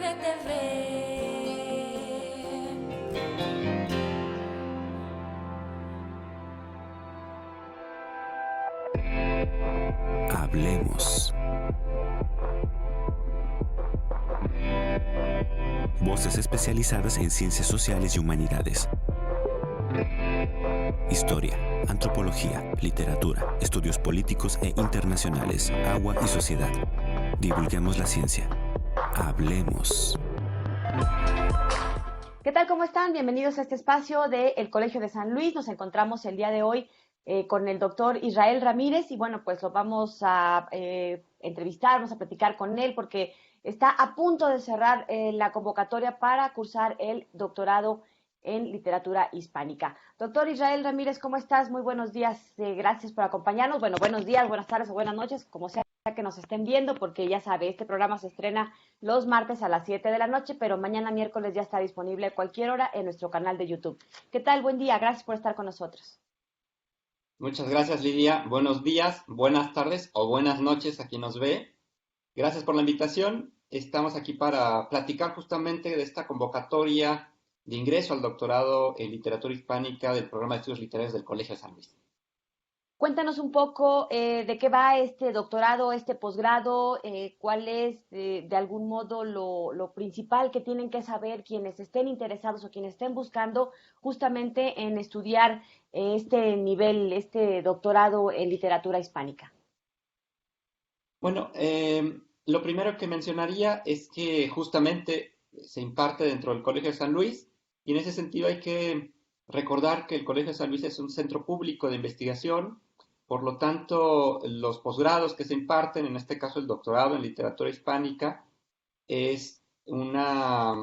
RTV. Hablemos. Voces especializadas en ciencias sociales y humanidades. Historia, antropología, literatura, estudios políticos e internacionales, agua y sociedad. Divulguemos la ciencia. Hablemos. ¿Qué tal? ¿Cómo están? Bienvenidos a este espacio del Colegio de San Luis. Nos encontramos el día de hoy con el doctor Israel Ramírez y bueno, pues lo vamos a entrevistar, vamos a platicar con él porque está a punto de cerrar la convocatoria para cursar el doctorado en literatura hispánica. Doctor Israel Ramírez, ¿cómo estás? Muy buenos días, gracias por acompañarnos. Bueno, buenos días, buenas tardes o buenas noches, como sea que nos estén viendo, porque ya sabe, este programa se estrena los martes a las 7 de la noche, pero mañana miércoles ya está disponible a cualquier hora en nuestro canal de YouTube. ¿Qué tal? Buen día, gracias por estar con nosotros. Muchas gracias, Lidia. Buenos días, buenas tardes o buenas noches a quien nos ve. Gracias por la invitación. Estamos aquí para platicar justamente de esta convocatoria de ingreso al doctorado en literatura hispánica del programa de estudios literarios del Colegio de San Luis. Cuéntanos un poco de qué va este doctorado, este posgrado, cuál es de algún modo lo principal que tienen que saber quienes estén interesados o quienes estén buscando justamente en estudiar este nivel, este doctorado en literatura hispánica. Bueno, lo primero que mencionaría es que justamente se imparte dentro del Colegio de San Luis y en ese sentido hay que recordar que el Colegio de San Luis es un centro público de investigación. Por lo tanto, los posgrados que se imparten, en este caso el doctorado en literatura hispánica, es una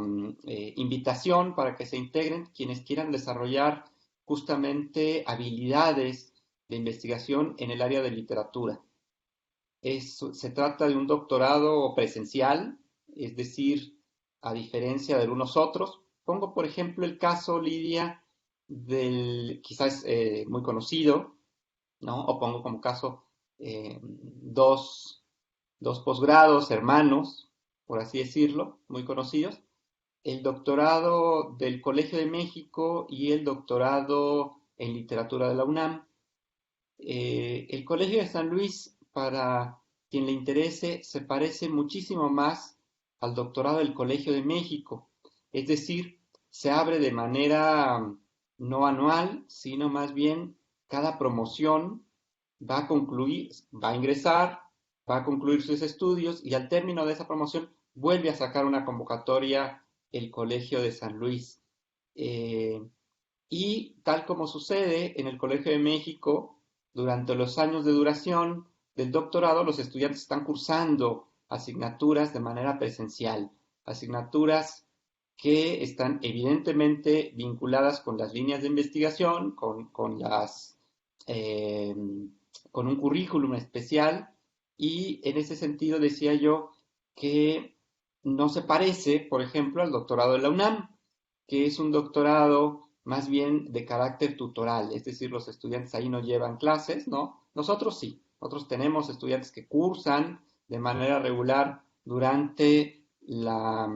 invitación para que se integren quienes quieran desarrollar justamente habilidades de investigación en el área de literatura. Se trata de un doctorado presencial, es decir, a diferencia de unos otros. Pongo, por ejemplo, el caso, Lidia, quizás muy conocido, ¿no? O pongo como caso dos posgrados hermanos, por así decirlo, muy conocidos, el doctorado del Colegio de México y el doctorado en literatura de la UNAM. El Colegio de San Luis, para quien le interese, se parece muchísimo más al doctorado del Colegio de México, es decir, se abre de manera no anual, sino más bien cada promoción va a concluir, va a ingresar, va a concluir sus estudios y al término de esa promoción vuelve a sacar una convocatoria el Colegio de San Luis. Y tal como sucede en el Colegio de México, durante los años de duración del doctorado, los estudiantes están cursando asignaturas de manera presencial, asignaturas que están evidentemente vinculadas con las líneas de investigación, con un currículum especial, y en ese sentido decía yo que no se parece, por ejemplo, al doctorado de la UNAM, que es un doctorado más bien de carácter tutoral, es decir, los estudiantes ahí no llevan clases, ¿no? Nosotros sí, nosotros tenemos estudiantes que cursan de manera regular durante la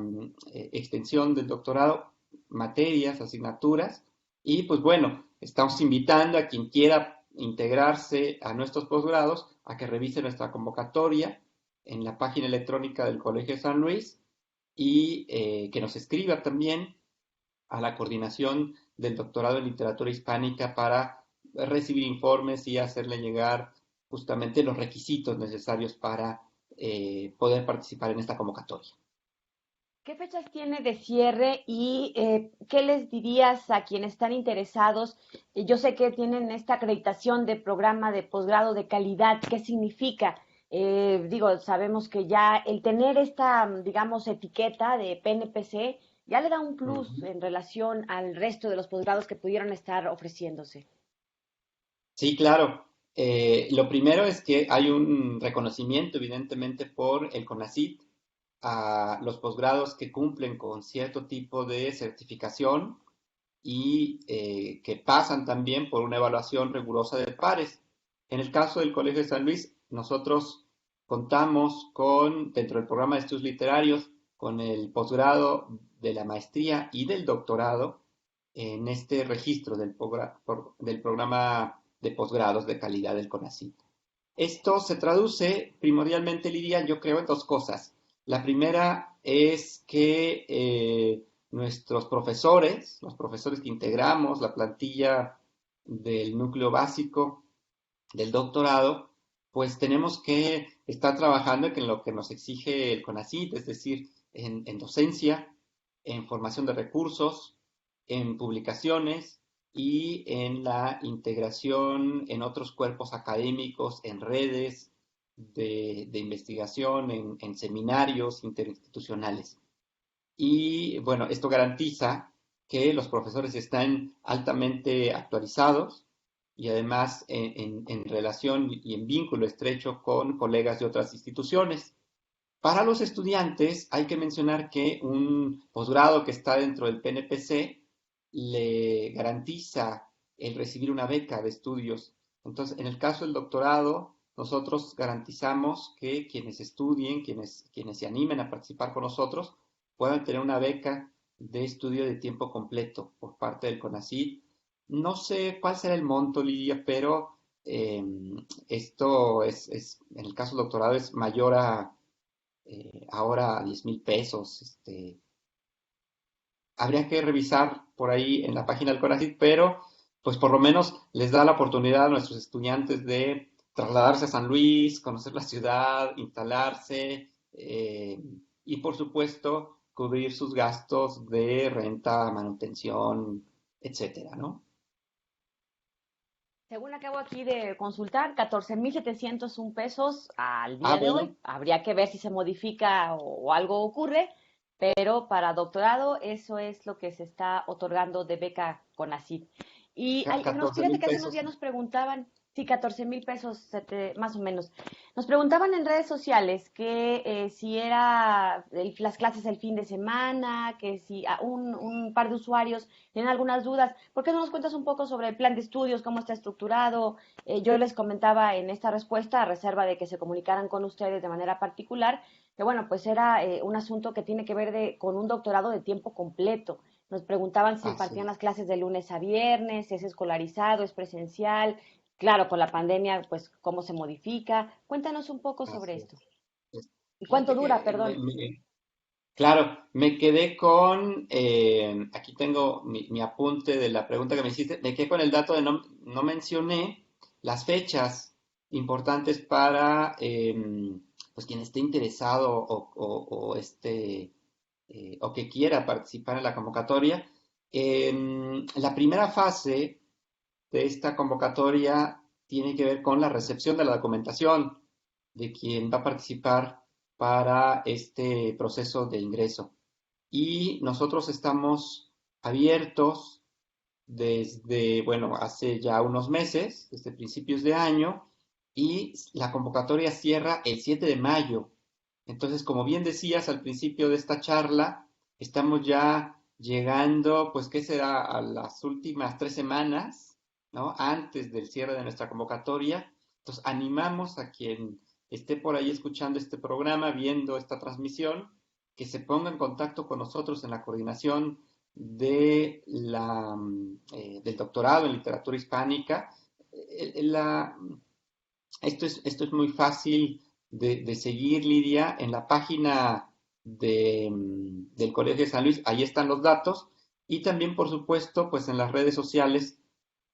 extensión del doctorado materias, asignaturas, y pues bueno, estamos invitando a quien quiera integrarse a nuestros posgrados a que revise nuestra convocatoria en la página electrónica del Colegio de San Luis y que nos escriba también a la coordinación del doctorado en literatura hispánica para recibir informes y hacerle llegar justamente los requisitos necesarios para poder participar en esta convocatoria. ¿Qué fechas tiene de cierre y qué les dirías a quienes están interesados? Yo sé que tienen esta acreditación de programa de posgrado de calidad. ¿Qué significa? Sabemos que ya el tener esta, digamos, etiqueta de PNPC ya le da un plus en relación al resto de los posgrados que pudieron estar ofreciéndose. Sí, claro. Lo primero es que hay un reconocimiento, evidentemente, por el CONACYT a los posgrados que cumplen con cierto tipo de certificación y que pasan también por una evaluación rigurosa de pares. En el caso del Colegio de San Luis, nosotros contamos dentro del programa de estudios literarios, con el posgrado de la maestría y del doctorado en este registro del programa de posgrados de calidad del CONACYT. Esto se traduce primordialmente, Lidia, yo creo, en dos cosas. La primera es que nuestros profesores, los profesores que integramos la plantilla del núcleo básico del doctorado, pues tenemos que estar trabajando en lo que nos exige el CONACYT, es decir, en docencia, en formación de recursos, en publicaciones y en la integración en otros cuerpos académicos, en redes de investigación, en seminarios interinstitucionales. Y bueno, esto garantiza que los profesores están altamente actualizados y además en relación y en vínculo estrecho con colegas de otras instituciones. Para los estudiantes hay que mencionar que un posgrado que está dentro del PNPC le garantiza el recibir una beca de estudios. Entonces, en el caso del doctorado, nosotros garantizamos que quienes estudien, quienes se animen a participar con nosotros, puedan tener una beca de estudio de tiempo completo por parte del CONACYT. No sé cuál será el monto, Lidia, pero esto en el caso del doctorado es mayor a ahora 10,000 pesos. Habría que revisar por ahí en la página del CONACYT, pero pues por lo menos les da la oportunidad a nuestros estudiantes de trasladarse a San Luis, conocer la ciudad, instalarse y por supuesto cubrir sus gastos de renta, manutención, etcétera, ¿no? Según acabo aquí de consultar, 14,701 pesos al Ah, día de bueno, hoy. Habría que ver si se modifica o algo ocurre, pero para doctorado eso es lo que se está otorgando de beca CONACYT. Y 14 fíjate mil que hace unos pesos. días nos preguntaban, sí, 14,000 pesos más o menos. Nos preguntaban en redes sociales que si era las clases el fin de semana, que si un par de usuarios tienen algunas dudas. ¿Por qué no nos cuentas un poco sobre el plan de estudios, cómo está estructurado? Yo les comentaba en esta respuesta, a reserva de que se comunicaran con ustedes de manera particular, que bueno, pues era un asunto que tiene que ver con un doctorado de tiempo completo. Nos preguntaban si Así impartían es, las clases de lunes a viernes, si es escolarizado, es presencial. Claro, con la pandemia, pues cómo se modifica. Cuéntanos un poco sobre así esto. es. ¿Y cuánto Fíjate dura, que perdón? claro, me quedé con, aquí tengo mi apunte de la pregunta que me hiciste, me quedé con el dato de no mencioné las fechas importantes para pues quien esté interesado o que quiera participar en la convocatoria. La primera fase de esta convocatoria tiene que ver con la recepción de la documentación de quien va a participar para este proceso de ingreso. Y nosotros estamos abiertos desde, bueno, hace ya unos meses, desde principios de año, y la convocatoria cierra el 7 de mayo. Entonces, como bien decías al principio de esta charla, estamos ya llegando, pues, ¿qué será? A las últimas 3 semanas, ¿no? Antes del cierre de nuestra convocatoria. Entonces, animamos a quien esté por ahí escuchando este programa, viendo esta transmisión, que se ponga en contacto con nosotros en la coordinación del doctorado en literatura hispánica. Eh, la, esto es muy fácil de seguir, Lidia, en la página del Colegio de San Luis, ahí están los datos, y también, por supuesto, pues en las redes sociales,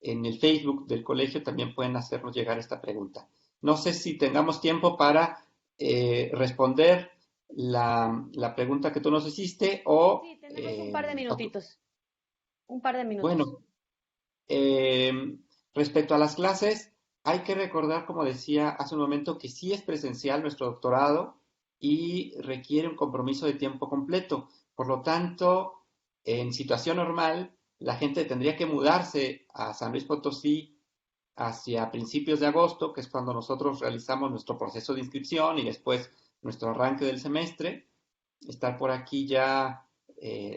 en el Facebook del colegio, también pueden hacernos llegar esta pregunta. No sé si tengamos tiempo para responder la pregunta que tú nos hiciste Sí, tenemos un par de o minutitos. Un par de minutos. bueno, eh, respecto a las clases, hay que recordar, como decía hace un momento, que sí es presencial nuestro doctorado y requiere un compromiso de tiempo completo. Por lo tanto, en situación normal, la gente tendría que mudarse a San Luis Potosí hacia principios de agosto, que es cuando nosotros realizamos nuestro proceso de inscripción y después nuestro arranque del semestre. Estar por aquí ya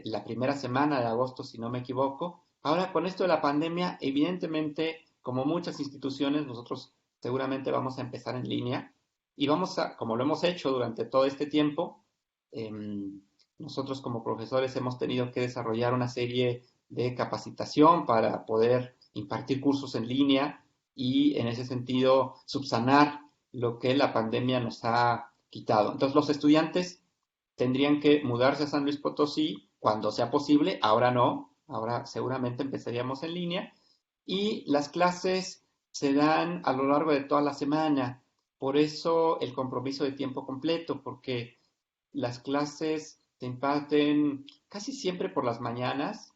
la primera semana de agosto, si no me equivoco. Ahora, con esto de la pandemia, evidentemente, como muchas instituciones, nosotros seguramente vamos a empezar en línea y vamos a, como lo hemos hecho durante todo este tiempo, nosotros como profesores hemos tenido que desarrollar una serie de capacitación para poder impartir cursos en línea y en ese sentido subsanar lo que la pandemia nos ha quitado. Entonces los estudiantes tendrían que mudarse a San Luis Potosí cuando sea posible, ahora no, ahora seguramente empezaríamos en línea y las clases se dan a lo largo de toda la semana, por eso el compromiso de tiempo completo, porque las clases se imparten casi siempre por las mañanas,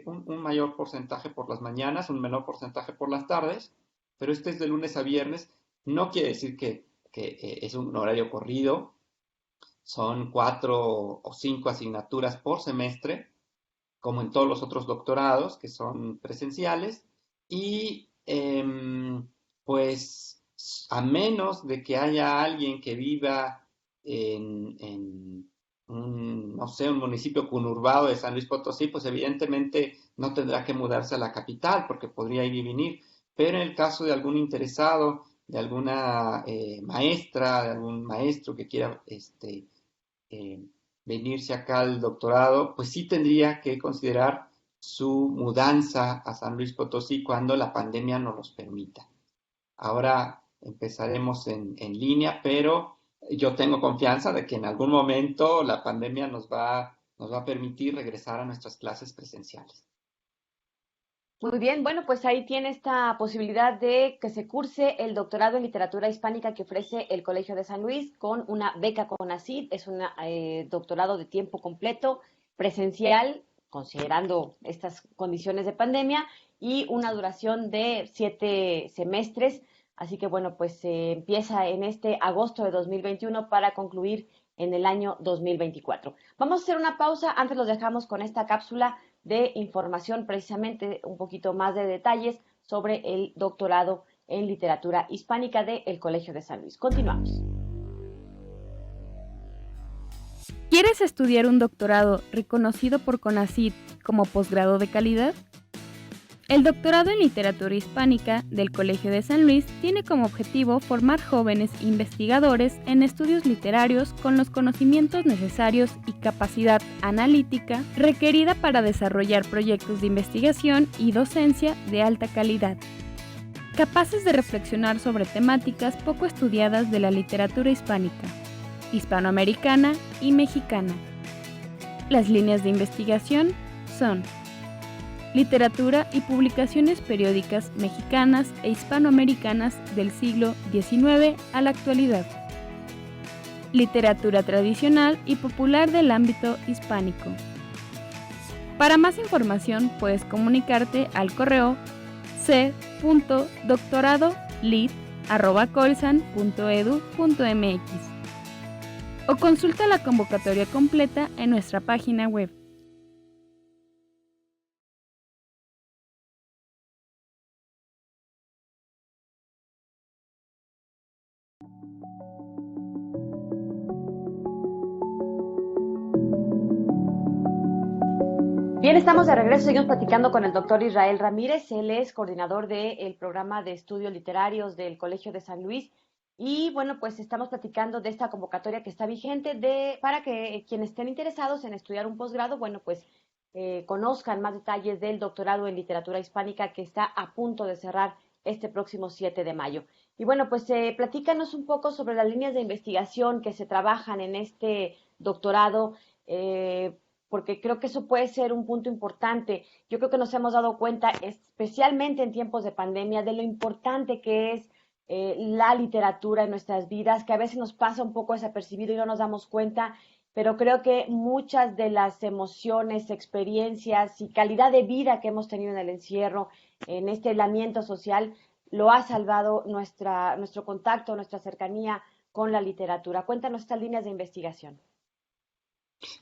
un mayor porcentaje por las mañanas, un menor porcentaje por las tardes, pero este es de lunes a viernes. No quiere decir que es un horario corrido, son 4 o 5 asignaturas por semestre, como en todos los otros doctorados, que son presenciales, y pues a menos de que haya alguien que viva en no sé, un municipio conurbado de San Luis Potosí, pues evidentemente no tendrá que mudarse a la capital porque podría ir y venir. Pero en el caso de algún interesado, de alguna maestra, de algún maestro que quiera eh, venirse acá al doctorado, pues sí tendría que considerar su mudanza a San Luis Potosí cuando la pandemia nos los permita. Ahora empezaremos en línea, pero yo tengo confianza de que en algún momento la pandemia nos va a permitir regresar a nuestras clases presenciales. Muy bien, bueno, pues ahí tiene esta posibilidad de que se curse el doctorado en literatura hispánica que ofrece el Colegio de San Luis con una beca CONACYT. Es un doctorado de tiempo completo, presencial, considerando estas condiciones de pandemia, y una duración de 7 semestres. Así que bueno, pues se empieza en este agosto de 2021 para concluir en el año 2024. Vamos a hacer una pausa, antes los dejamos con esta cápsula de información, precisamente un poquito más de detalles sobre el doctorado en literatura hispánica del Colegio de San Luis. Continuamos. ¿Quieres estudiar un doctorado reconocido por CONACYT como posgrado de calidad? El doctorado en literatura hispánica del Colegio de San Luis tiene como objetivo formar jóvenes investigadores en estudios literarios con los conocimientos necesarios y capacidad analítica requerida para desarrollar proyectos de investigación y docencia de alta calidad, capaces de reflexionar sobre temáticas poco estudiadas de la literatura hispánica, hispanoamericana y mexicana. Las líneas de investigación son literatura y publicaciones periódicas mexicanas e hispanoamericanas del siglo XIX a la actualidad, literatura tradicional y popular del ámbito hispánico. Para más información puedes comunicarte al correo c.doctoradolit@colsan.edu.mx o consulta la convocatoria completa en nuestra página web. Bien, estamos de regreso, seguimos platicando con el doctor Israel Ramírez. Él es coordinador del programa de estudios literarios del Colegio de San Luis. Y bueno, pues estamos platicando de esta convocatoria que está vigente para que quienes estén interesados en estudiar un posgrado, bueno, pues conozcan más detalles del doctorado en literatura hispánica que está a punto de cerrar este próximo 7 de mayo. Y bueno, pues platícanos un poco sobre las líneas de investigación que se trabajan en este doctorado, porque creo que eso puede ser un punto importante. Yo creo que nos hemos dado cuenta, especialmente en tiempos de pandemia, de lo importante que es la literatura en nuestras vidas, que a veces nos pasa un poco desapercibido y no nos damos cuenta, pero creo que muchas de las emociones, experiencias y calidad de vida que hemos tenido en el encierro, en este aislamiento social, lo ha salvado nuestro contacto, nuestra cercanía con la literatura. Cuéntanos estas líneas de investigación.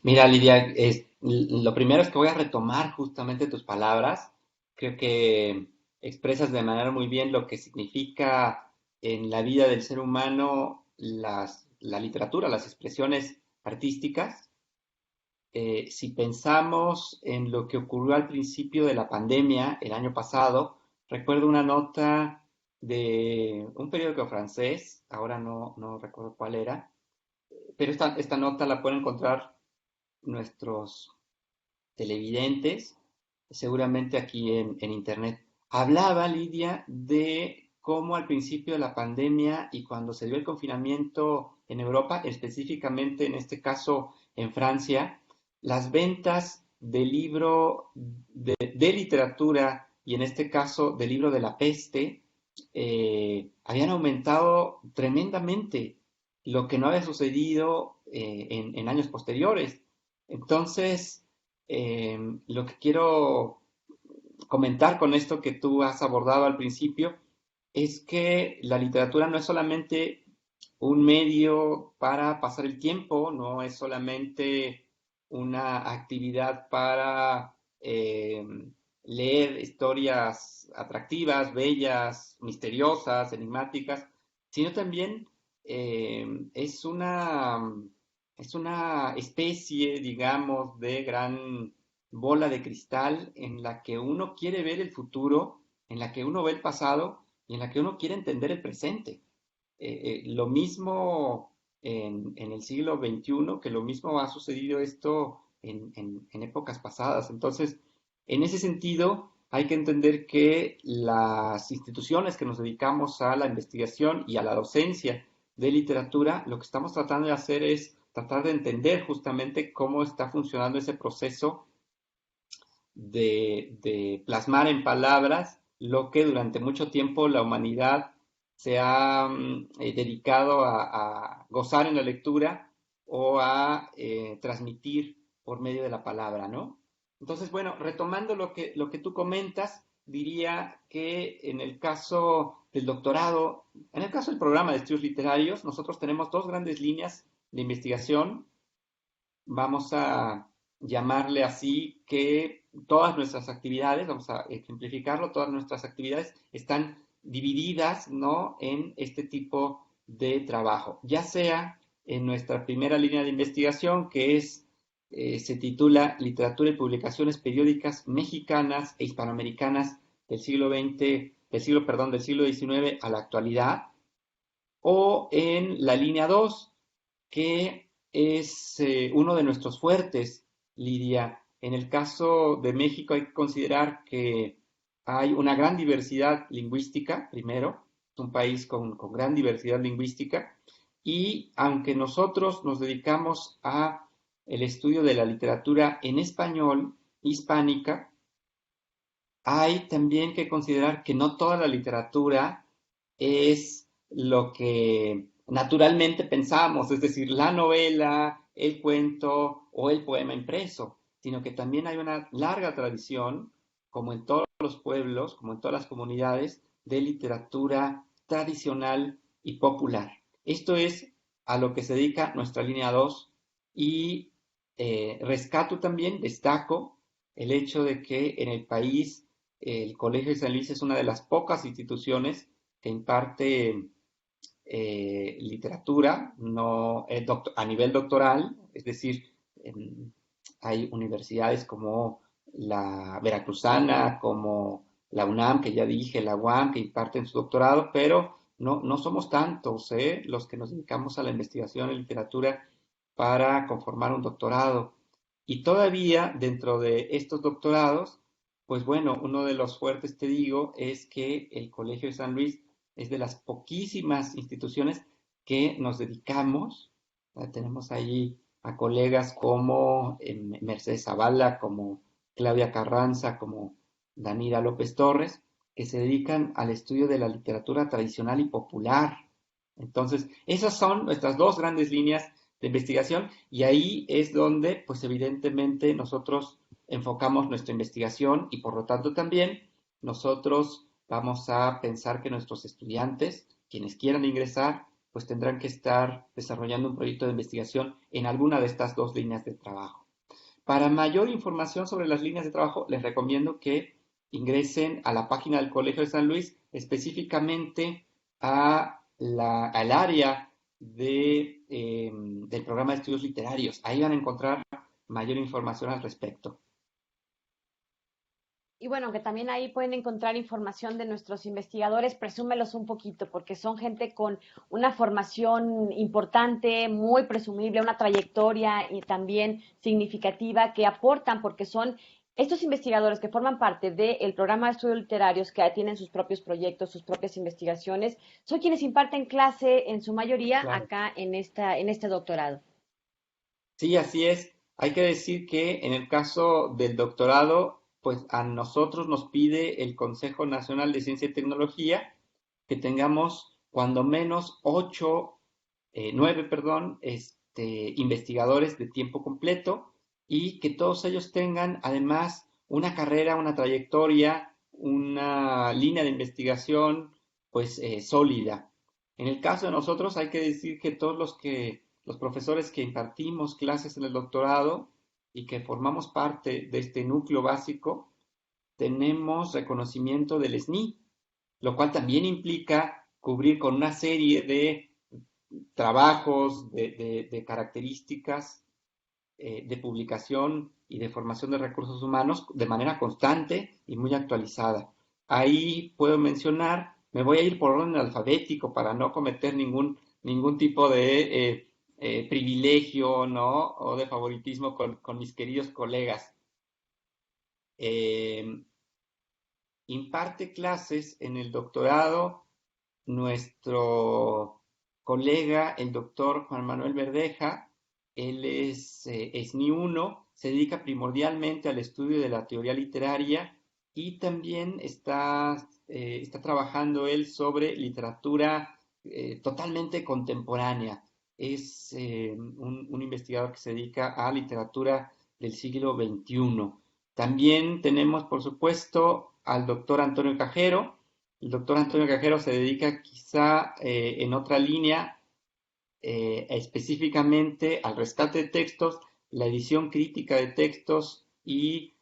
Mira, Lidia, lo primero es que voy a retomar justamente tus palabras. Creo que expresas de manera muy bien lo que significa en la vida del ser humano la literatura, las expresiones artísticas. Si pensamos en lo que ocurrió al principio de la pandemia el año pasado, recuerdo una nota de un periódico francés, ahora no recuerdo cuál era, pero esta nota la pueden encontrar nuestros televidentes, seguramente aquí en Internet. Hablaba Lidia de cómo al principio de la pandemia y cuando se dio el confinamiento en Europa, específicamente en este caso en Francia, las ventas de libro de literatura y en este caso del libro de la peste habían aumentado tremendamente, lo que no había sucedido en años posteriores. Entonces, lo que quiero comentar con esto que tú has abordado al principio es que la literatura no es solamente un medio para pasar el tiempo, no es solamente una actividad para leer historias atractivas, bellas, misteriosas, enigmáticas, sino también es una especie, digamos, de gran bola de cristal en la que uno quiere ver el futuro, en la que uno ve el pasado y en la que uno quiere entender el presente. Lo mismo en el siglo XXI, que lo mismo ha sucedido esto en épocas pasadas. Entonces, en ese sentido, hay que entender que las instituciones que nos dedicamos a la investigación y a la docencia de literatura, lo que estamos tratando de hacer es tratar de entender justamente cómo está funcionando ese proceso de plasmar en palabras lo que durante mucho tiempo la humanidad se ha dedicado a gozar en la lectura o a transmitir por medio de la palabra, ¿no? Entonces, bueno, retomando lo que tú comentas, diría que en el caso del doctorado, en el caso del programa de estudios literarios, nosotros tenemos dos grandes líneas de investigación. Vamos a llamarle así que todas nuestras actividades, vamos a ejemplificarlo, todas nuestras actividades están divididas, ¿no?, en este tipo de trabajo, ya sea en nuestra primera línea de investigación, que es, se titula Literatura y Publicaciones Periódicas Mexicanas e Hispanoamericanas del siglo del siglo XIX a la actualidad, o en la línea 2, que es uno de nuestros fuertes, Lidia. En el caso de México hay que considerar que hay una gran diversidad lingüística, primero, es un país con gran diversidad lingüística, y aunque nosotros nos dedicamos a el estudio de la literatura en español, hispánica, hay también que considerar que no toda la literatura es lo que naturalmente pensamos, es decir, la novela, el cuento o el poema impreso, sino que también hay una larga tradición, como en todos los pueblos, como en todas las comunidades, de literatura tradicional y popular. Esto es a lo que se dedica nuestra línea 2 y rescato también, destaco el hecho de que en el país el Colegio de San Luis es una de las pocas instituciones que imparte literatura no, a nivel doctoral, es decir, hay universidades como la Veracruzana, como la UNAM, que ya dije, la UAM, que imparten su doctorado, pero no somos tantos los que nos dedicamos a la investigación en literatura para conformar un doctorado. Y todavía dentro de estos doctorados, pues bueno, uno de los fuertes, te digo, es que el Colegio de San Luis es de las poquísimas instituciones que nos dedicamos. Tenemos allí a colegas como Mercedes Zavala, como Claudia Carranza, como Danira López Torres, que se dedican al estudio de la literatura tradicional y popular. Entonces, esas son nuestras dos grandes líneas de investigación y ahí es donde, pues evidentemente, nosotros enfocamos nuestra investigación y por lo tanto también nosotros vamos a pensar que nuestros estudiantes, quienes quieran ingresar, pues tendrán que estar desarrollando un proyecto de investigación en alguna de estas dos líneas de trabajo. Para mayor información sobre las líneas de trabajo, les recomiendo que ingresen a la página del Colegio de San Luis, específicamente al área del programa de estudios literarios. Ahí van a encontrar mayor información al respecto. Y bueno, que también ahí pueden encontrar información de nuestros investigadores, presúmelos un poquito, porque son gente con una formación importante, muy presumible, una trayectoria y también significativa que aportan, porque son estos investigadores que forman parte del programa de estudios literarios, que tienen sus propios proyectos, sus propias investigaciones, son quienes imparten clase en su mayoría Claro. acá en este doctorado. Sí, así es. Hay que decir que en el caso del doctorado, pues a nosotros nos pide el Consejo Nacional de Ciencia y Tecnología que tengamos cuando menos nueve, perdón, investigadores de tiempo completo y que todos ellos tengan además una carrera, una trayectoria, una línea de investigación, pues sólida. En el caso de nosotros hay que decir que los profesores que impartimos clases en el doctorado y que formamos parte de este núcleo básico, tenemos reconocimiento del SNI, lo cual también implica cubrir con una serie de trabajos, de características de publicación y de formación de recursos humanos de manera constante y muy actualizada. Ahí puedo mencionar, me voy a ir por orden alfabético para no cometer ningún tipo de privilegio, ¿no? O de favoritismo con mis queridos colegas. Eh, Imparte clases en el doctorado nuestro colega, el doctor Juan Manuel Verdeja. Él es SNI 1, se dedica primordialmente al estudio de la teoría literaria y también está trabajando él sobre literatura totalmente contemporánea. Es un investigador que se dedica a literatura del siglo XXI. También tenemos, por supuesto, al doctor Antonio Cajero. El doctor Antonio Cajero se dedica quizá en otra línea específicamente al rescate de textos, la edición crítica de textos y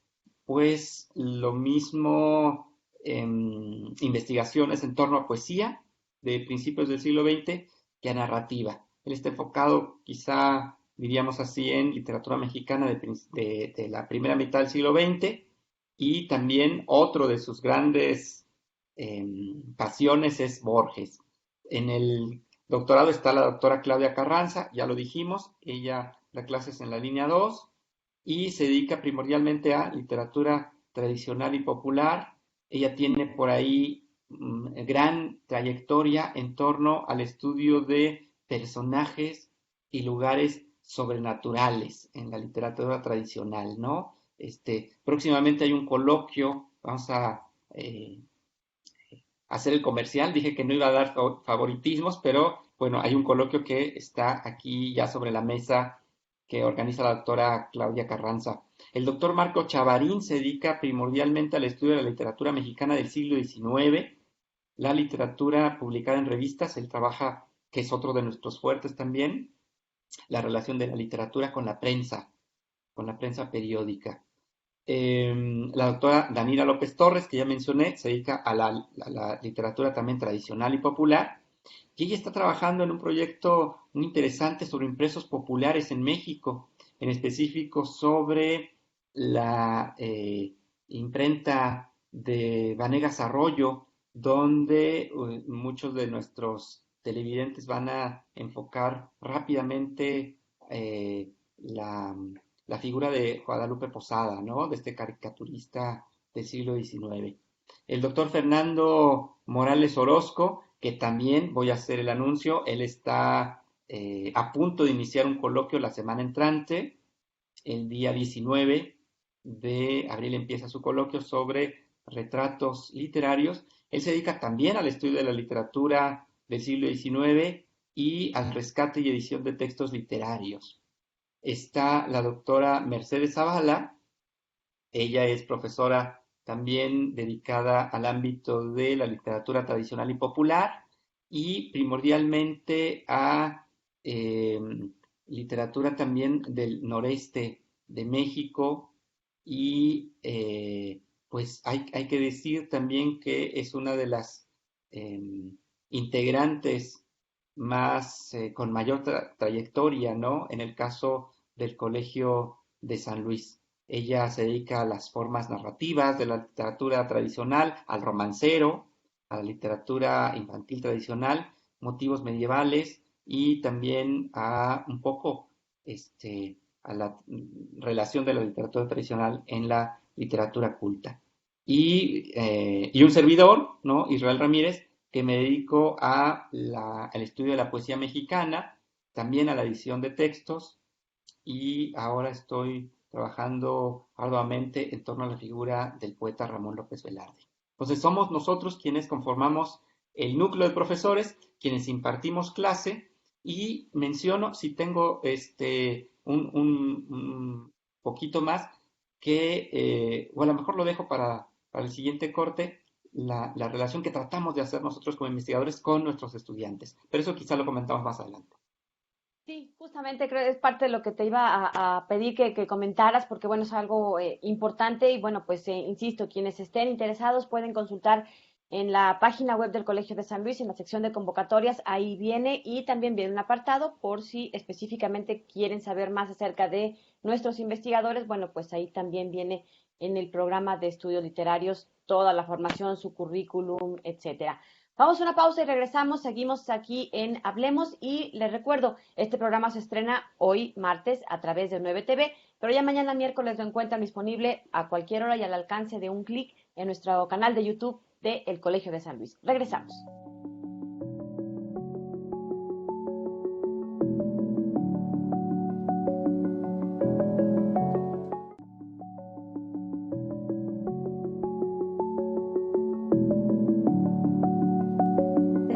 pues lo mismo investigaciones en torno a poesía de principios del siglo XX que a narrativa. Él está enfocado quizá, diríamos así, en literatura mexicana de la primera mitad del siglo XX y también otro de sus grandes pasiones es Borges. En el doctorado está la doctora Claudia Carranza, ya lo dijimos, ella da clases en la línea 2 y se dedica primordialmente a literatura tradicional y popular. Ella tiene por ahí gran trayectoria en torno al estudio de personajes y lugares sobrenaturales en la literatura tradicional, ¿no? Próximamente hay un coloquio, vamos a hacer el comercial, dije que no iba a dar favoritismos, pero bueno, hay un coloquio que está aquí ya sobre la mesa que organiza la doctora Claudia Carranza. El doctor Marco Chavarín se dedica primordialmente al estudio de la literatura mexicana del siglo XIX, la literatura publicada en revistas, él trabaja, que es otro de nuestros fuertes también, la relación de la literatura con la prensa periódica. La doctora Danila López Torres, que ya mencioné, se dedica a la literatura también tradicional y popular, y ella está trabajando en un proyecto muy interesante sobre impresos populares en México, en específico sobre la imprenta de Vanegas Arroyo, donde muchos de nuestros televidentes van a enfocar rápidamente la figura de Guadalupe Posada, ¿no? De este caricaturista del siglo XIX. El doctor Fernando Morales Orozco, que también voy a hacer el anuncio, él está a punto de iniciar un coloquio la semana entrante, el día 19 de abril empieza su coloquio sobre retratos literarios. Él se dedica también al estudio de la literatura del siglo XIX y al rescate y edición de textos literarios. Está la doctora Mercedes Zavala, ella es profesora también dedicada al ámbito de la literatura tradicional y popular y primordialmente a eh, literatura también del noreste de México y pues hay que decir también que es una de las integrantes más con mayor trayectoria, ¿no? En el caso del Colegio de San Luis. Ella se dedica a las formas narrativas de la literatura tradicional, al romancero, a la literatura infantil tradicional, motivos medievales y también a un poco a la relación de la literatura tradicional en la literatura culta. Y un servidor, ¿no? Israel Ramírez, que me dedico al estudio de la poesía mexicana, también a la edición de textos, y ahora estoy trabajando arduamente en torno a la figura del poeta Ramón López Velarde. Entonces somos nosotros quienes conformamos el núcleo de profesores, quienes impartimos clase, y menciono, si tengo un poquito más, o a lo mejor lo dejo para el siguiente corte, la relación que tratamos de hacer nosotros como investigadores con nuestros estudiantes. Pero eso quizá lo comentamos más adelante. Sí, justamente creo que es parte de lo que te iba a pedir que comentaras, porque bueno, es algo importante y bueno, pues insisto, quienes estén interesados pueden consultar en la página web del Colegio de San Luis, en la sección de convocatorias, ahí viene y también viene un apartado por si específicamente quieren saber más acerca de nuestros investigadores, bueno, pues ahí también viene en el programa de estudios literarios toda la formación, su currículum, etcétera. Vamos a una pausa y regresamos. Seguimos aquí en Hablemos y les recuerdo, este programa se estrena hoy martes a través de 9TV, pero ya mañana miércoles lo encuentran disponible a cualquier hora y al alcance de un clic en nuestro canal de YouTube de El Colegio de San Luis. Regresamos.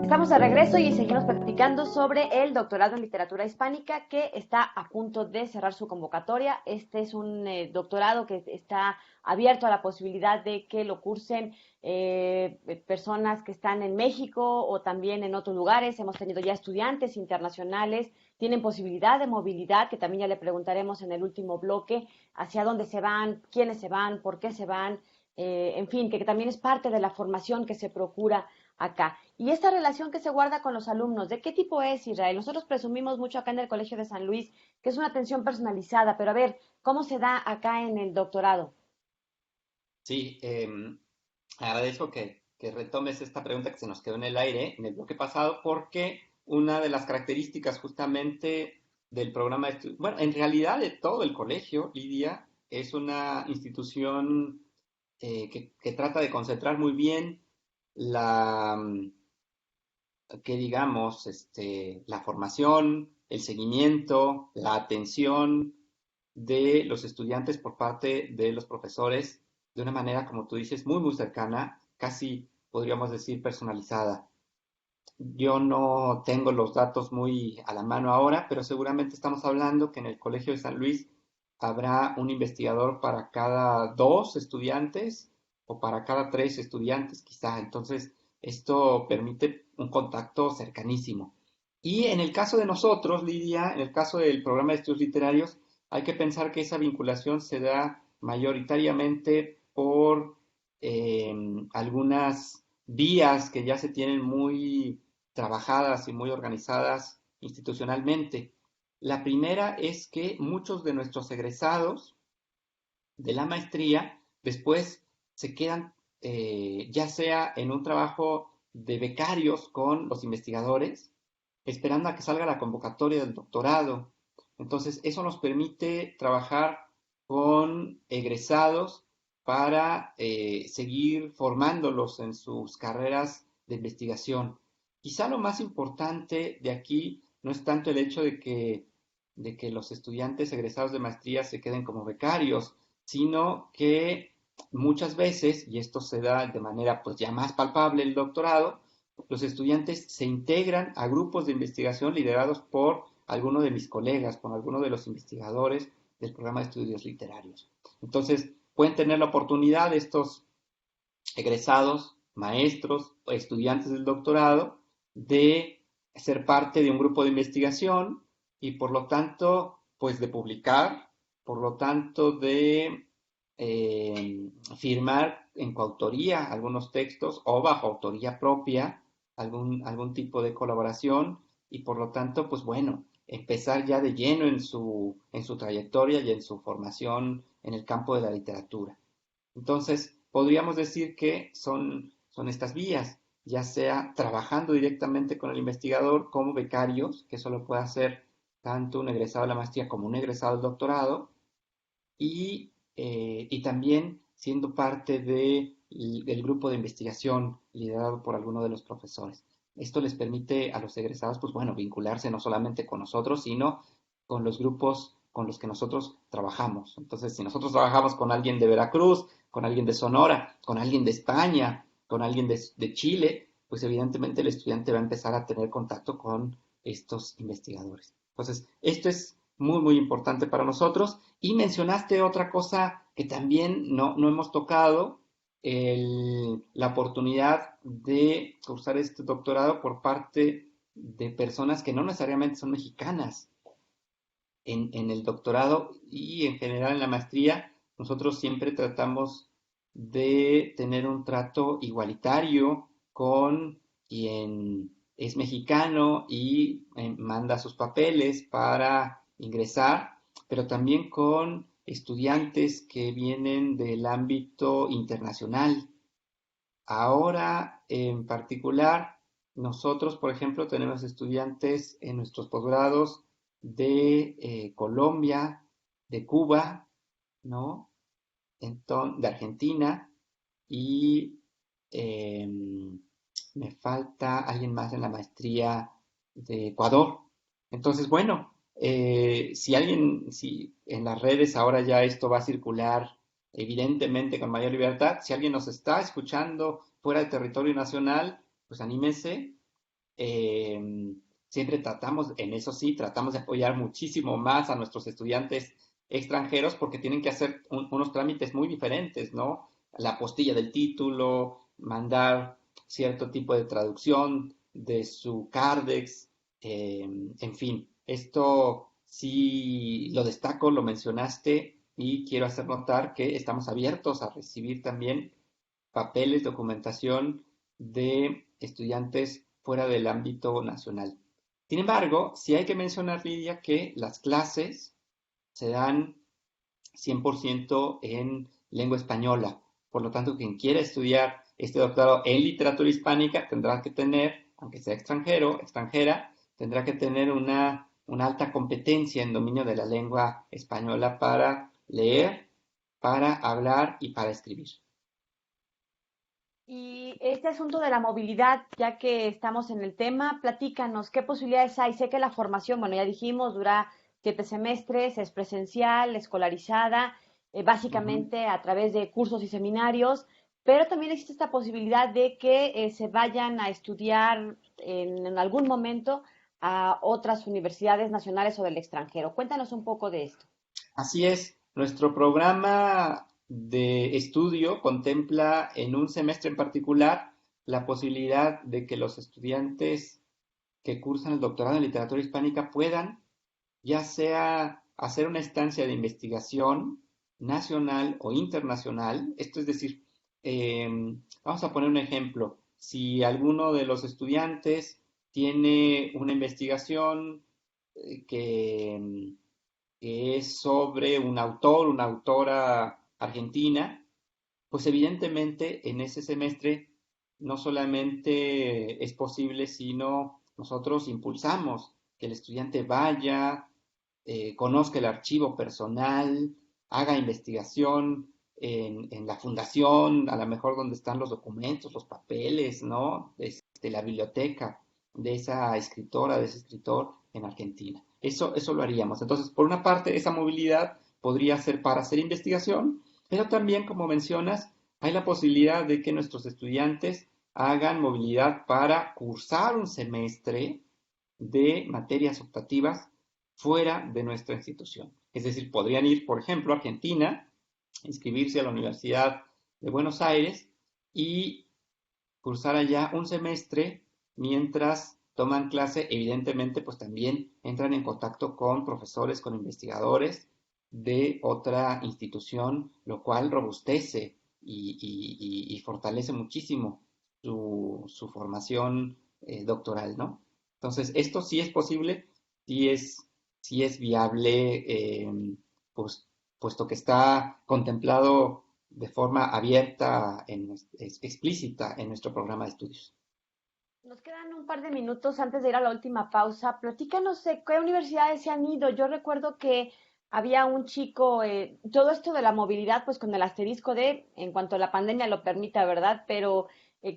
Estamos de regreso y seguimos platicando sobre el doctorado en literatura hispánica que está a punto de cerrar su convocatoria. Este es un doctorado que está abierto a la posibilidad de que lo cursen personas que están en México o también en otros lugares. Hemos tenido ya estudiantes internacionales, tienen posibilidad de movilidad, que también ya le preguntaremos en el último bloque hacia dónde se van, quiénes se van, por qué se van, en fin, que también es parte de la formación que se procura acá. Y esta relación que se guarda con los alumnos, ¿de qué tipo es, Israel? Nosotros presumimos mucho acá en el Colegio de San Luis que es una atención personalizada, pero a ver, ¿cómo se da acá en el doctorado? Sí, agradezco que retomes esta pregunta que se nos quedó en el aire en el bloque pasado, porque una de las características justamente del programa de estudio, bueno, en realidad de todo el colegio, Lidia, es una institución que trata de concentrar muy bien la, que digamos, la formación, el seguimiento, la atención de los estudiantes por parte de los profesores de una manera, como tú dices, muy, muy cercana, casi podríamos decir personalizada. Yo no tengo los datos muy a la mano ahora, pero seguramente estamos hablando que en el Colegio de San Luis habrá un investigador para cada 2 estudiantes o para cada 3 estudiantes, quizá. Entonces, esto permite un contacto cercanísimo. Y en el caso de nosotros, Lidia, en el caso del programa de estudios literarios, hay que pensar que esa vinculación se da mayoritariamente por algunas vías que ya se tienen muy trabajadas y muy organizadas institucionalmente. La primera es que muchos de nuestros egresados de la maestría después se quedan ya sea en un trabajo de becarios con los investigadores, esperando a que salga la convocatoria del doctorado. Entonces, eso nos permite trabajar con egresados para seguir formándolos en sus carreras de investigación. Quizá lo más importante de aquí no es tanto el hecho de que los estudiantes egresados de maestría se queden como becarios, sino que muchas veces, y esto se da de manera pues ya más palpable el doctorado, los estudiantes se integran a grupos de investigación liderados por alguno de mis colegas, por alguno de los investigadores del programa de estudios literarios. Entonces, pueden tener la oportunidad estos egresados, maestros o estudiantes del doctorado de ser parte de un grupo de investigación y por lo tanto, pues de publicar, por lo tanto de firmar en coautoría algunos textos o bajo autoría propia algún tipo de colaboración y por lo tanto, pues bueno, empezar ya de lleno en su trayectoria y en su formación en el campo de la literatura. Entonces, podríamos decir que son estas vías, ya sea trabajando directamente con el investigador como becarios, que eso lo puede hacer tanto un egresado de la maestría como un egresado del doctorado, y también siendo parte del grupo de investigación liderado por alguno de los profesores. Esto les permite a los egresados, pues bueno, vincularse no solamente con nosotros, sino con los grupos con los que nosotros trabajamos. Entonces, si nosotros trabajamos con alguien de Veracruz, con alguien de Sonora, con alguien de España, con alguien de Chile, pues evidentemente el estudiante va a empezar a tener contacto con estos investigadores. Entonces, esto es muy, muy importante para nosotros. Y mencionaste otra cosa que también no hemos tocado, la oportunidad de cursar este doctorado por parte de personas que no necesariamente son mexicanas. En el doctorado y en general en la maestría, nosotros siempre tratamos de tener un trato igualitario con quien es mexicano y manda sus papeles para ingresar, pero también con estudiantes que vienen del ámbito internacional. Ahora, en particular, nosotros, por ejemplo, tenemos estudiantes en nuestros posgrados de Colombia, de Cuba, ¿no? De Argentina y me falta alguien más en la maestría de Ecuador. Entonces, bueno, si en las redes ahora ya esto va a circular evidentemente con mayor libertad, si alguien nos está escuchando fuera del territorio nacional, pues anímese. Siempre tratamos de apoyar muchísimo más a nuestros estudiantes extranjeros porque tienen que hacer unos trámites muy diferentes, ¿no? La apostilla del título, mandar cierto tipo de traducción de su Cardex, en fin, esto sí lo destaco, lo mencionaste y quiero hacer notar que estamos abiertos a recibir también papeles, documentación de estudiantes fuera del ámbito nacional. Sin embargo, sí hay que mencionar, Lidia, que las clases se dan 100% en lengua española. Por lo tanto, quien quiera estudiar este doctorado en literatura hispánica tendrá que tener, aunque sea extranjero, extranjera, tendrá que tener una alta competencia en dominio de la lengua española para leer, para hablar y para escribir. Y este asunto de la movilidad, ya que estamos en el tema, platícanos, ¿qué posibilidades hay? Sé que la formación, bueno, ya dijimos, dura 7 semestres, es presencial, escolarizada, básicamente a través de cursos y seminarios, pero también existe esta posibilidad de que se vayan a estudiar en algún momento a otras universidades nacionales o del extranjero. Cuéntanos un poco de esto. Así es, nuestro programa de estudio contempla en un semestre en particular la posibilidad de que los estudiantes que cursan el doctorado en literatura hispánica puedan ya sea hacer una estancia de investigación nacional o internacional. Esto es decir, vamos a poner un ejemplo. Si alguno de los estudiantes tiene una investigación que es sobre un autor, una autora argentina, pues evidentemente en ese semestre no solamente es posible, sino nosotros impulsamos que el estudiante vaya, conozca el archivo personal, haga investigación en la fundación, a lo mejor donde están los documentos, los papeles, ¿no? De la biblioteca de esa escritora, de ese escritor en Argentina. Eso lo haríamos. Entonces, por una parte, esa movilidad podría ser para hacer investigación, pero también, como mencionas, hay la posibilidad de que nuestros estudiantes hagan movilidad para cursar un semestre de materias optativas fuera de nuestra institución. Es decir, podrían ir, por ejemplo, a Argentina, inscribirse a la Universidad de Buenos Aires y cursar allá un semestre mientras toman clase. Evidentemente, pues también entran en contacto con profesores, con investigadores de otra institución, lo cual robustece y fortalece muchísimo su formación doctoral, ¿no? Entonces, esto sí es posible, sí es viable, pues puesto que está contemplado de forma abierta, explícita en nuestro programa de estudios. Nos quedan un par de minutos antes de ir a la última pausa. Platícanos qué universidades se han ido. Yo recuerdo que había un chico, todo esto de la movilidad, pues con el asterisco de, en cuanto la pandemia lo permita, ¿verdad? Pero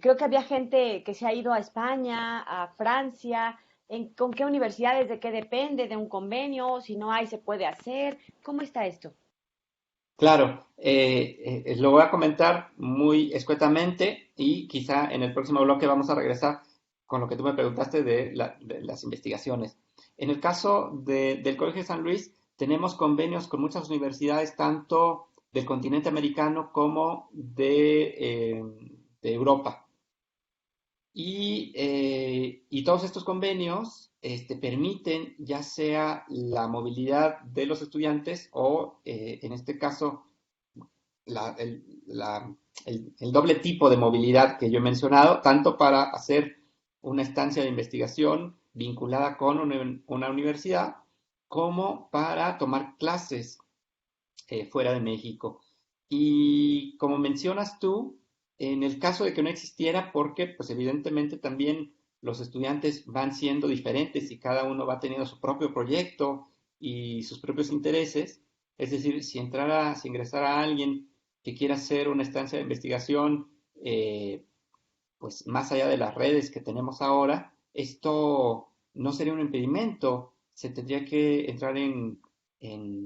creo que había gente que se ha ido a España, a Francia. ¿Con qué universidades? ¿De qué depende? ¿De un convenio? Si no hay, se puede hacer. ¿Cómo está esto? Claro, lo voy a comentar muy escuetamente y quizá en el próximo bloque vamos a regresar con lo que tú me preguntaste de las investigaciones. En el caso del Colegio de San Luis, tenemos convenios con muchas universidades, tanto del continente americano como de Europa. Y todos estos convenios permiten ya sea la movilidad de los estudiantes o, en este caso, el doble tipo de movilidad que yo he mencionado, tanto para hacer una estancia de investigación vinculada con una universidad, como para tomar clases fuera de México. Y como mencionas tú, en el caso de que no existiera, porque pues evidentemente también los estudiantes van siendo diferentes y cada uno va teniendo su propio proyecto y sus propios intereses, es decir, si ingresara alguien que quiera hacer una estancia de investigación, pues más allá de las redes que tenemos ahora, esto no sería un impedimento, se tendría que entrar en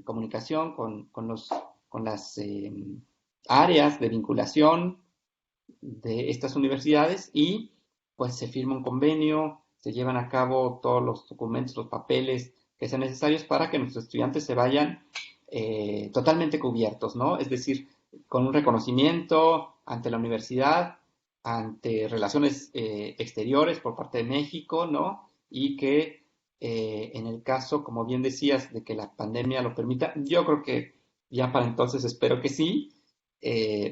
comunicación con las áreas de vinculación de estas universidades y pues se firma un convenio, se llevan a cabo todos los documentos, los papeles que sean necesarios para que nuestros estudiantes se vayan totalmente cubiertos, ¿no? Es decir, con un reconocimiento ante la universidad, ante relaciones exteriores por parte de México, ¿no? Y que en el caso, como bien decías, de que la pandemia lo permita, yo creo que ya para entonces espero que sí,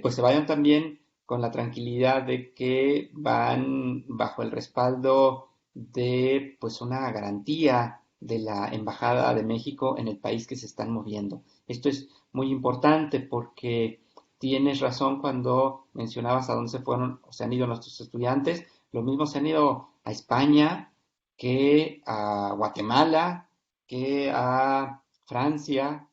pues se vayan también con la tranquilidad de que van bajo el respaldo de pues una garantía de la Embajada de México en el país que se están moviendo. Esto es muy importante porque tienes razón cuando mencionabas a dónde se fueron o se han ido nuestros estudiantes. Lo mismo se han ido a España, que a Guatemala, que a Francia,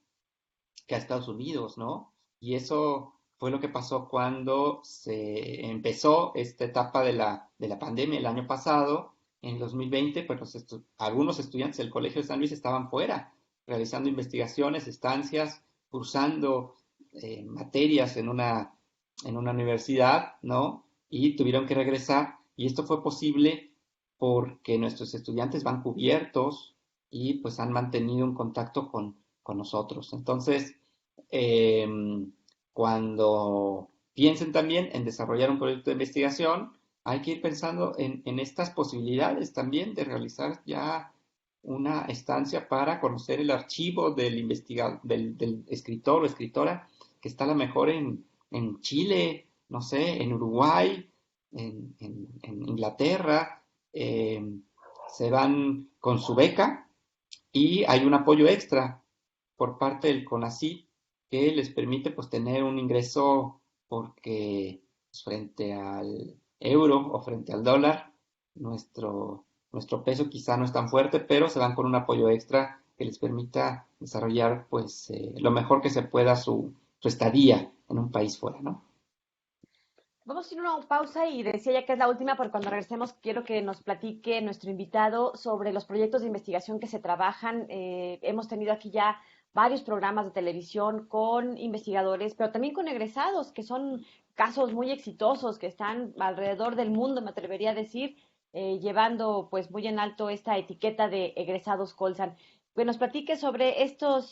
que a Estados Unidos, ¿no? Y eso fue lo que pasó cuando se empezó esta etapa de la pandemia el año pasado, en 2020, pues algunos estudiantes del Colegio de San Luis estaban fuera, realizando investigaciones, estancias, cursando materias en una universidad, ¿no? Y tuvieron que regresar. Y esto fue posible porque nuestros estudiantes van cubiertos y pues han mantenido un contacto con nosotros. Entonces, cuando piensen también en desarrollar un proyecto de investigación, hay que ir pensando en estas posibilidades también de realizar ya una estancia para conocer el archivo del escritor o escritora que está a lo mejor en Chile, no sé, en Uruguay, en Inglaterra, se van con su beca y hay un apoyo extra por parte del CONACYT que les permite pues tener un ingreso porque pues, frente al euro o frente al dólar, nuestro peso quizá no es tan fuerte, pero se van con un apoyo extra que les permita desarrollar pues lo mejor que se pueda su estadía en un país fuera, ¿no? Vamos a ir a una pausa y decía ya que es la última, porque cuando regresemos quiero que nos platique nuestro invitado sobre los proyectos de investigación que se trabajan. Hemos tenido aquí ya varios programas de televisión con investigadores, pero también con egresados, que son casos muy exitosos, que están alrededor del mundo, me atrevería a decir, llevando pues muy en alto esta etiqueta de egresados Colsan. Que nos platique sobre estos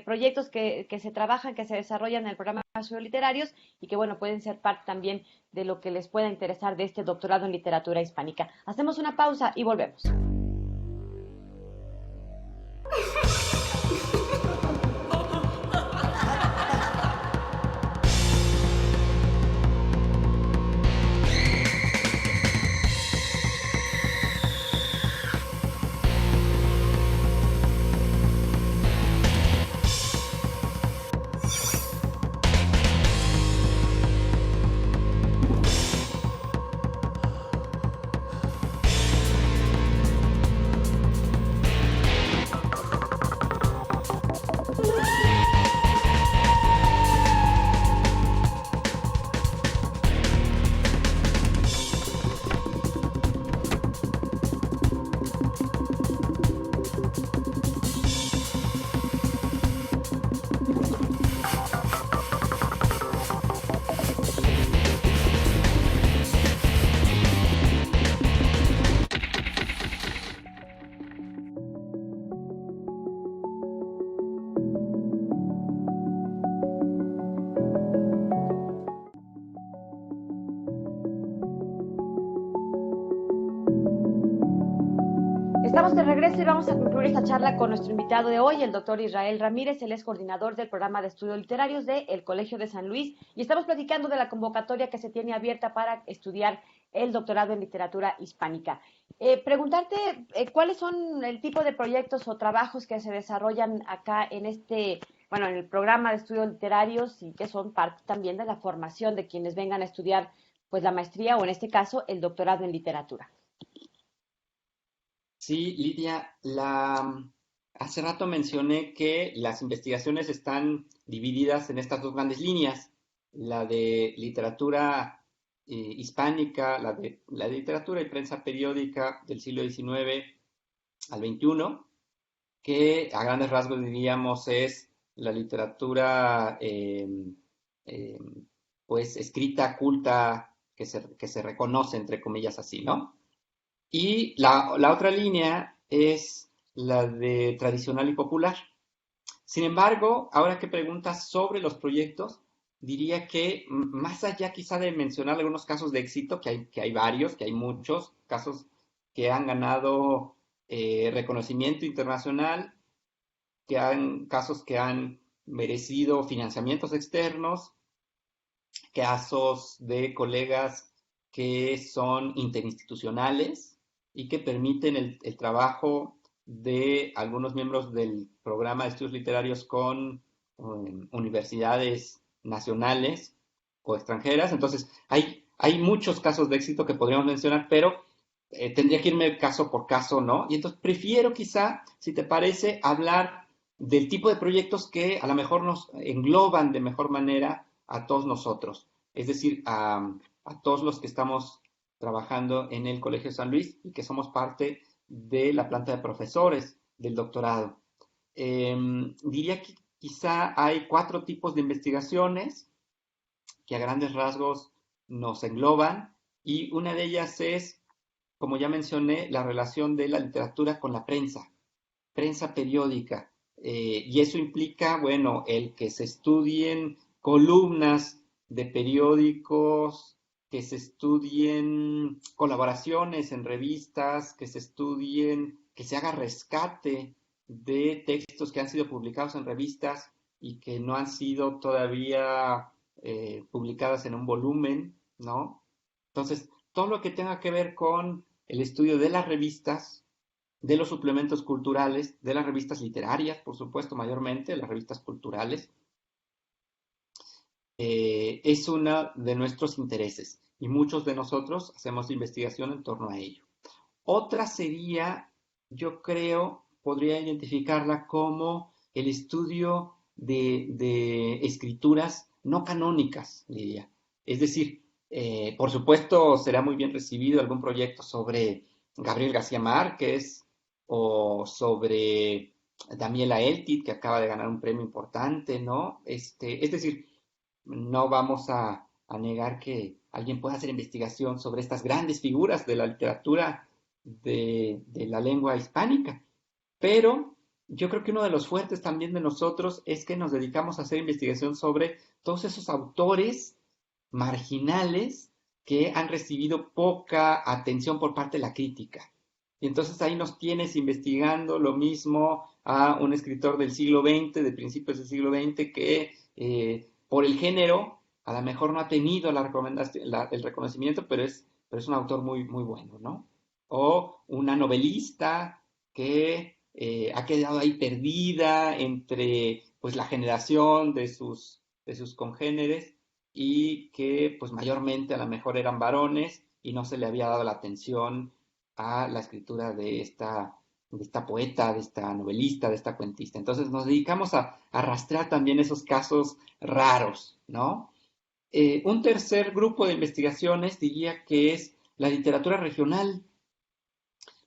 proyectos que se trabajan, que se desarrollan en el programa de literarios y que, bueno, pueden ser parte también de lo que les pueda interesar de este doctorado en literatura hispánica. Hacemos una pausa y volvemos. Estamos de regreso y vamos a concluir esta charla con nuestro invitado de hoy, el doctor Israel Ramírez. Él es coordinador del programa de estudios literarios del Colegio de San Luis y estamos platicando de la convocatoria que se tiene abierta para estudiar el doctorado en literatura hispánica. Preguntarte cuáles son el tipo de proyectos o trabajos que se desarrollan acá en en el programa de estudios literarios y que son parte también de la formación de quienes vengan a estudiar pues la maestría o en este caso el doctorado en literatura. Sí, Lidia, hace rato mencioné que las investigaciones están divididas en estas dos grandes líneas, la de literatura hispánica, la de literatura y prensa periódica del siglo XIX al XXI, que a grandes rasgos diríamos es la literatura eh, pues escrita, culta, que se reconoce, entre comillas, así, ¿no? Y la otra línea es la de tradicional y popular. Sin embargo, ahora que preguntas sobre los proyectos, diría que más allá quizá de mencionar algunos casos de éxito, que hay varios, que hay muchos casos que han ganado reconocimiento internacional, casos que han merecido financiamientos externos, casos de colegas que son interinstitucionales y que permiten el trabajo de algunos miembros del programa de estudios literarios con universidades nacionales o extranjeras. Entonces, hay muchos casos de éxito que podríamos mencionar, pero tendría que irme caso por caso, ¿no? Y entonces prefiero quizá, si te parece, hablar del tipo de proyectos que a lo mejor nos engloban de mejor manera a todos nosotros, es decir, a todos los que estamos trabajando en el Colegio de San Luis y que somos parte de la planta de profesores del doctorado. Diría que quizá hay 4 tipos de investigaciones que a grandes rasgos nos engloban y una de ellas es, como ya mencioné, la relación de la literatura con la prensa periódica. Y eso implica, bueno, el que se estudien columnas de periódicos, que se estudien colaboraciones en revistas, que se haga rescate de textos que han sido publicados en revistas y que no han sido todavía publicadas en un volumen, ¿no? Entonces, todo lo que tenga que ver con el estudio de las revistas, de los suplementos culturales, de las revistas literarias, por supuesto, mayormente, las revistas culturales, es uno de nuestros intereses y muchos de nosotros hacemos investigación en torno a ello. Otra sería, yo creo, podría identificarla como el estudio de escrituras no canónicas, diría. Es decir, por supuesto, será muy bien recibido algún proyecto sobre Gabriel García Márquez o sobre Daniela Eltit, que acaba de ganar un premio importante, ¿no? Es decir, no vamos a negar que alguien pueda hacer investigación sobre estas grandes figuras de la literatura de la lengua hispánica, pero yo creo que uno de los fuertes también de nosotros es que nos dedicamos a hacer investigación sobre todos esos autores marginales que han recibido poca atención por parte de la crítica. Y entonces ahí nos tienes investigando lo mismo a un escritor del siglo XX, de principios del siglo XX, que por el género a lo mejor no ha tenido el reconocimiento, pero es un autor muy, muy bueno, ¿no? O una novelista que ha quedado ahí perdida entre pues, la generación de sus congéneres y que pues mayormente a lo mejor eran varones y no se le había dado la atención a la escritura de esta poeta, de esta novelista, de esta cuentista. Entonces nos dedicamos a rastrear también esos casos raros, ¿no? Un tercer grupo de investigaciones diría que es la literatura regional.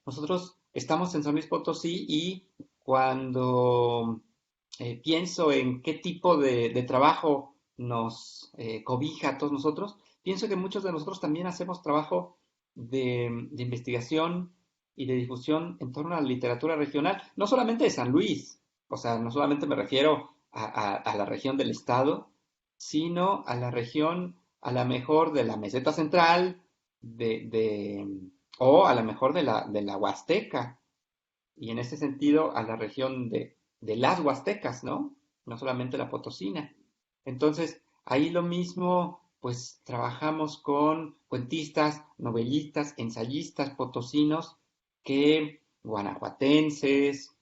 Nosotros estamos en San Luis Potosí y cuando pienso en qué tipo de trabajo nos cobija a todos nosotros, pienso que muchos de nosotros también hacemos trabajo de investigación y de difusión en torno a la literatura regional, no solamente de San Luis, o sea, no solamente me refiero a la región del estado, sino a la región, a la mejor de la meseta central, o a la mejor de la Huasteca, y en ese sentido a la región de las Huastecas, ¿no? No solamente la potosina. Entonces, ahí lo mismo, pues trabajamos con cuentistas, novelistas, ensayistas potosinos que guanajuatenses,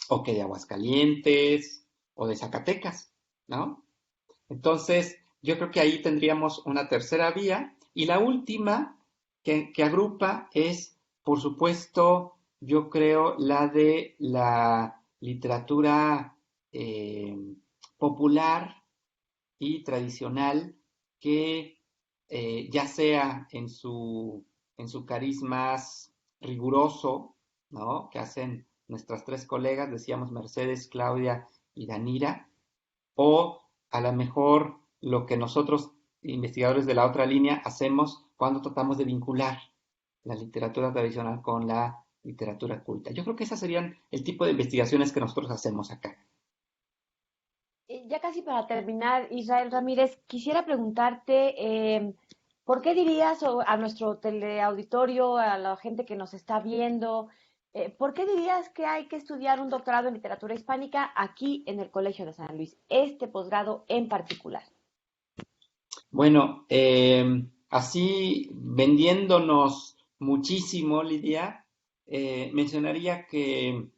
o que de Aguascalientes, o de Zacatecas, ¿no? Entonces, yo creo que ahí tendríamos una tercera vía. Y la última que agrupa es, por supuesto, yo creo, la de la literatura popular y tradicional que ya sea en su cariz más riguroso, ¿no? Que hacen nuestras tres colegas, decíamos Mercedes, Claudia y Danira, o a lo mejor lo que nosotros, investigadores de la otra línea, hacemos cuando tratamos de vincular la literatura tradicional con la literatura culta. Yo creo que esas serían el tipo de investigaciones que nosotros hacemos acá. Ya casi para terminar, Israel Ramírez, quisiera preguntarte, ¿por qué dirías a nuestro teleauditorio, a la gente que nos está viendo, por qué dirías que hay que estudiar un doctorado en literatura hispánica aquí en el Colegio de San Luis, este posgrado en particular? Bueno, así vendiéndonos muchísimo, Lidia, mencionaría que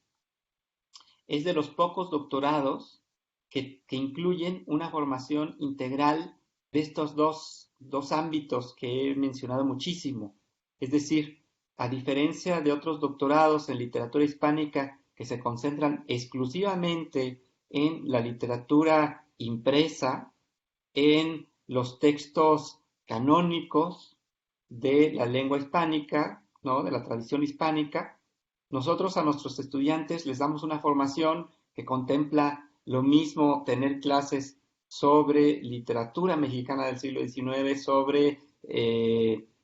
es de los pocos doctorados que incluyen una formación integral de estos dos ámbitos que he mencionado muchísimo. Es decir, a diferencia de otros doctorados en literatura hispánica que se concentran exclusivamente en la literatura impresa, en los textos canónicos de la lengua hispánica, ¿no? De la tradición hispánica, nosotros a nuestros estudiantes les damos una formación que contempla lo mismo, tener clases sobre literatura mexicana del siglo XIX, sobre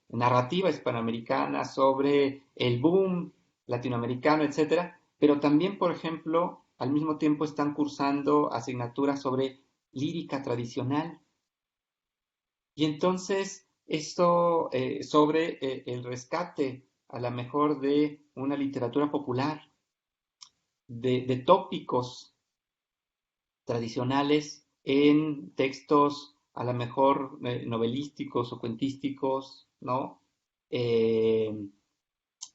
narrativa hispanoamericana, sobre el boom latinoamericano, etcétera, pero también, por ejemplo, al mismo tiempo están cursando asignaturas sobre lírica tradicional. Y entonces, esto sobre el rescate a lo mejor de una literatura popular, de tópicos tradicionales en textos a lo mejor novelísticos o cuentísticos, ¿no?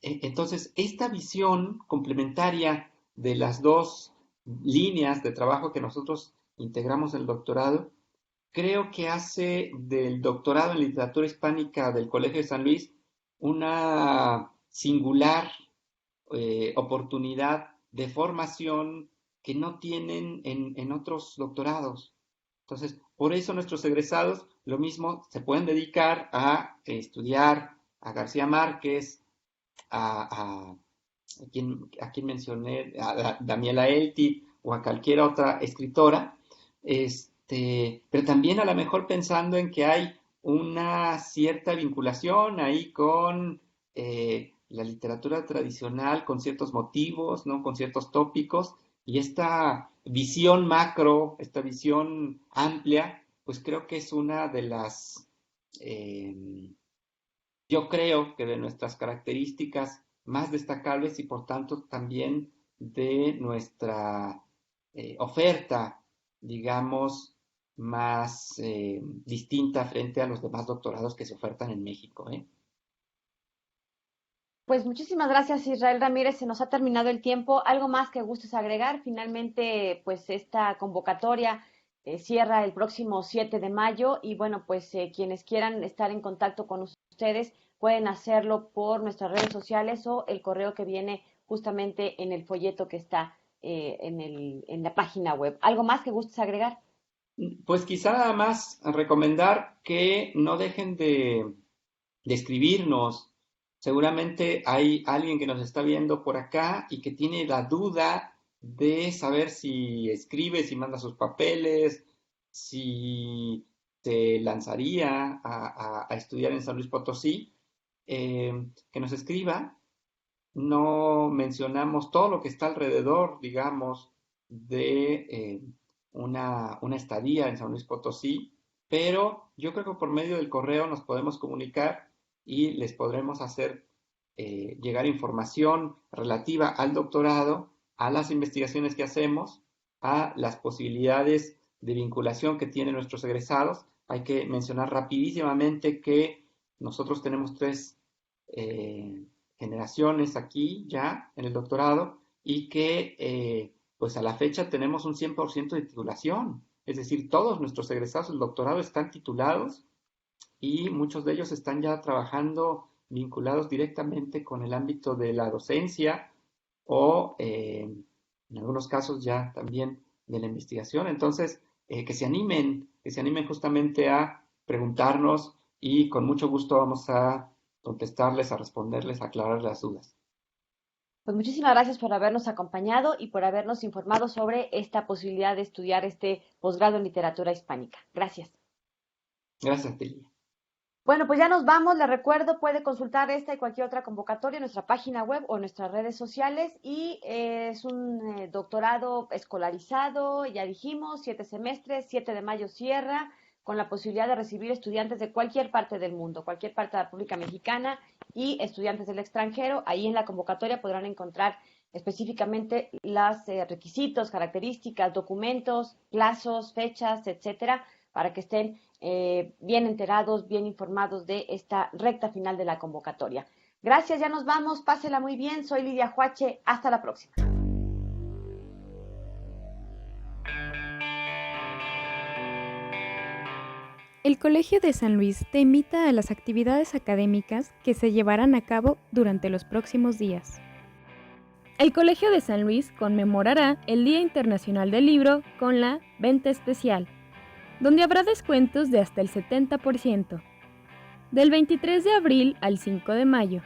Entonces, esta visión complementaria de las dos líneas de trabajo que nosotros integramos en el doctorado, creo que hace del doctorado en literatura hispánica del Colegio de San Luis una singular oportunidad de formación que no tienen en otros doctorados. Entonces, por eso nuestros egresados, lo mismo, se pueden dedicar a estudiar a García Márquez, a quien mencioné, a Daniela Elti o a cualquier otra escritora, pero también a lo mejor pensando en que hay una cierta vinculación ahí con la literatura tradicional, con ciertos motivos, ¿no? Con ciertos tópicos, y esta visión macro, esta visión amplia, pues creo que es una de las, yo creo que de nuestras características más destacables y por tanto también de nuestra oferta, digamos, más distinta frente a los demás doctorados que se ofertan en México, ¿eh? Pues muchísimas gracias, Israel Ramírez. Se nos ha terminado el tiempo. ¿Algo más que gustes agregar? Finalmente, pues esta convocatoria cierra el próximo 7 de mayo y bueno, pues quienes quieran estar en contacto con ustedes pueden hacerlo por nuestras redes sociales o el correo que viene justamente en el folleto que está en la página web. ¿Algo más que gustes agregar? Pues quizá nada más recomendar que no dejen de escribirnos. Seguramente hay alguien que nos está viendo por acá y que tiene la duda de saber si escribe, si manda sus papeles, si se lanzaría a estudiar en San Luis Potosí, que nos escriba. No mencionamos todo lo que está alrededor, digamos, de una estadía en San Luis Potosí, pero yo creo que por medio del correo nos podemos comunicar y les podremos hacer llegar información relativa al doctorado, a las investigaciones que hacemos, a las posibilidades de vinculación que tienen nuestros egresados. Hay que mencionar rapidísimamente que nosotros tenemos 3 generaciones aquí ya en el doctorado y que pues a la fecha tenemos un 100% de titulación. Es decir, todos nuestros egresados del doctorado están titulados y muchos de ellos están ya trabajando vinculados directamente con el ámbito de la docencia o en algunos casos ya también de la investigación. Entonces, que se animen justamente a preguntarnos y con mucho gusto vamos a contestarles, a responderles, a aclarar las dudas. Pues muchísimas gracias por habernos acompañado y por habernos informado sobre esta posibilidad de estudiar este posgrado en literatura hispánica. Gracias. Gracias, Telia. Bueno, pues ya nos vamos. Les recuerdo, puede consultar esta y cualquier otra convocatoria en nuestra página web o en nuestras redes sociales. Y es un doctorado escolarizado, ya dijimos, 7 semestres, 7 de mayo cierra, con la posibilidad de recibir estudiantes de cualquier parte del mundo, cualquier parte de la República Mexicana y estudiantes del extranjero. Ahí en la convocatoria podrán encontrar específicamente los requisitos, características, documentos, plazos, fechas, etcétera, para que estén bien enterados, bien informados de esta recta final de la convocatoria. Gracias, ya nos vamos, pásela muy bien. Soy Lidia Huache, hasta la próxima. El Colegio de San Luis te invita a las actividades académicas que se llevarán a cabo durante los próximos días. El Colegio de San Luis conmemorará el Día Internacional del Libro con la Venta Especial, donde habrá descuentos de hasta el 70%. Del 23 de abril al 5 de mayo.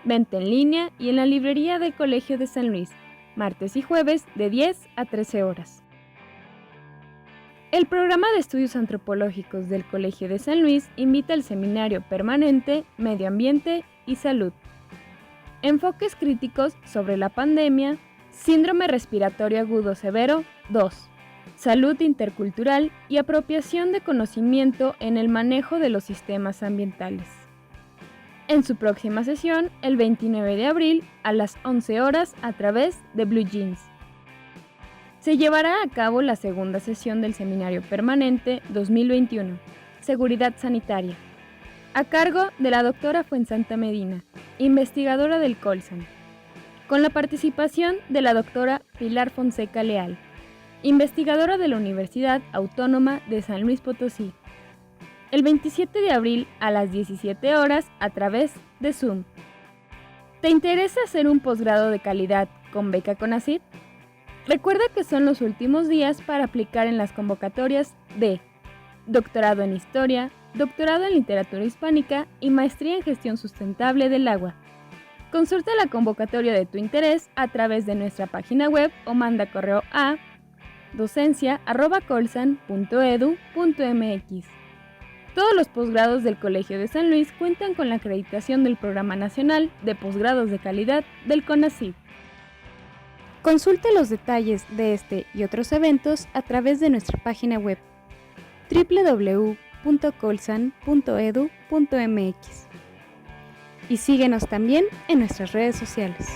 Venta en línea y en la librería del Colegio de San Luis, martes y jueves de 10 a 13 horas. El programa de estudios antropológicos del Colegio de San Luis invita al seminario permanente Medio Ambiente y Salud. Enfoques críticos sobre la pandemia, síndrome respiratorio agudo severo 2, salud intercultural y apropiación de conocimiento en el manejo de los sistemas ambientales. En su próxima sesión, el 29 de abril a las 11 horas a través de Blue Jeans. Se llevará a cabo la segunda sesión del Seminario Permanente 2021, Seguridad Sanitaria, a cargo de la doctora Fuensanta Medina, investigadora del Colsan, con la participación de la doctora Pilar Fonseca Leal, investigadora de la Universidad Autónoma de San Luis Potosí. El 27 de abril a las 17 horas a través de Zoom. ¿Te interesa hacer un posgrado de calidad con beca CONACYT? Recuerda que son los últimos días para aplicar en las convocatorias de Doctorado en Historia, Doctorado en Literatura Hispánica y Maestría en Gestión Sustentable del Agua. Consulta la convocatoria de tu interés a través de nuestra página web o manda correo a docencia@colsan.edu.mx. Todos los posgrados del Colegio de San Luis cuentan con la acreditación del Programa Nacional de Posgrados de Calidad del CONACYT. Consulta los detalles de este y otros eventos a través de nuestra página web www.colsan.edu.mx y síguenos también en nuestras redes sociales.